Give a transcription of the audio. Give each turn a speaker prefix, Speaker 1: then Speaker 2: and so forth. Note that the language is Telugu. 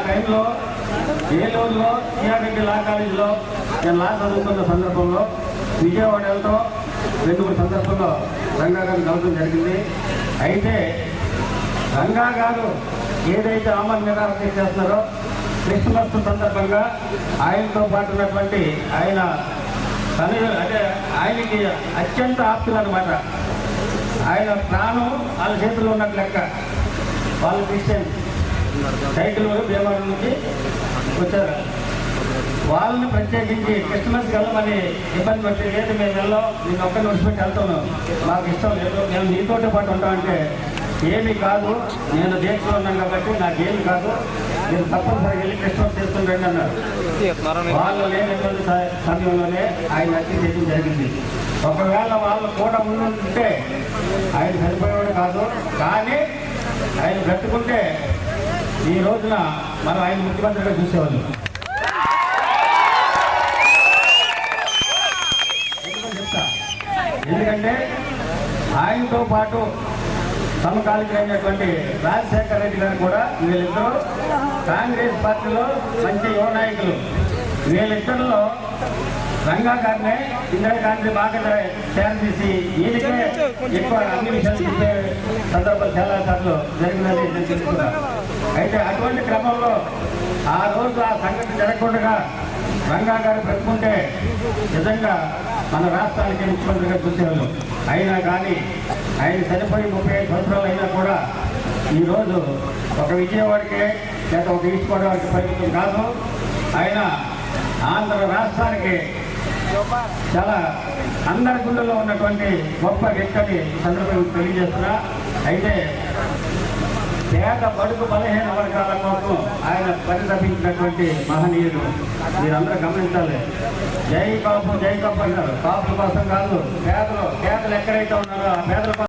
Speaker 1: టైంలో ఏలూరులో సిఆర్రెడ్డి లా కాలేజీలో నేను లా చదువుతున్న సందర్భంలో విజయవాడ వెళ్తాం 2-3 సందర్భంలో రంగా గారిని కలవడం జరిగింది. అయితే రంగా గారు ఏదైతే ఆమరణ నిరాకరణ చేస్తున్నారో క్రిస్మస్ సందర్భంగా ఆయనతో పాటు ఉన్నటువంటి ఆయన అంటే ఆయనకి అత్యంత ఆప్తులు అనమాట. ఆయన ప్రాణం వాళ్ళ చేతుల్లో ఉన్నట్టు లెక్క. వాళ్ళు క్రిస్టియన్స్ సైకిల్ భీమవరం నుంచి వచ్చారు. వాళ్ళని ప్రత్యేకించి క్రిస్మస్కి వెళ్ళమని ఇబ్బంది పెట్టి, లేదు మేము వెళ్ళాం, నేను ఒక్కరిని విడిచిపెట్టి వెళ్తాను, మాకు ఇష్టం లేదు, మేము నీతోటే పాటు ఉంటామంటే ఏమీ కాదు, నేను దేశంలో ఉన్నాను కాబట్టి నాకేమి కాదు, నేను తప్పనిసరిగా వెళ్ళి క్రిస్మస్ చేస్తుండండి అన్నారు. వాళ్ళు లేనటువంటి సమయంలోనే ఆయన హత్య చేయడం జరిగింది. ఒకవేళ వాళ్ళు కూడా ఉంటే ఆయన చనిపోయేవాడు కాదు. కానీ ఆయన బ్రతుకుంటే ఈ రోజున మనం ఆయన ముఖ్యమంత్రిగా చూసేవాళ్ళు. ఎందుకంటే ఆయనతో పాటు సమకాలీనమైనటువంటి రాజశేఖర రెడ్డి గారు కూడా, వీళ్ళిద్దరూ కాంగ్రెస్ పార్టీలో మంచి యువ నాయకులు. వీళ్ళిద్దరిలో రంగా గారినే ఇందిరాగాంధీ బాగా తయారు చేసి ఈయనకే ఎక్కువ అన్ని విషయాలు చెప్పే సందర్భాలు చాలా సార్లు జరిగిందని నేను తెలుసుకున్నాను. అయితే అటువంటి క్రమంలో ఆ రోజు ఆ సంఘటన జరగకుండా రంగా గారు పెట్టుకుంటే నిజంగా మన రాష్ట్రానికి ముఖ్యమంత్రిగా చూసేవాళ్ళు. అయినా కానీ ఆయన చనిపోయి 35 సంవత్సరాలు అయినా కూడా ఈరోజు ఒక విజయవాడకే లేదా ఒక ఈస్ట్ గోదావరికి పరిమితం కాదు. ఆయన ఆంధ్ర రాష్ట్రానికి చాలా అందరి గుండెల్లో ఉన్నటువంటి గొప్ప వ్యక్తిని సందర్భంగా తెలియజేస్తున్నా. అయితే పేద బడుగు బలహీన వర్గాల కోసం ఆయన పరితపించినటువంటి మహనీయుడు. మీరందరూ గమనించాలి. జై కాపు జై కాపు అంటారు. కాపుల కోసం కాదు, పేదలు ఎక్కడైతే ఉన్నారో ఆ పేదల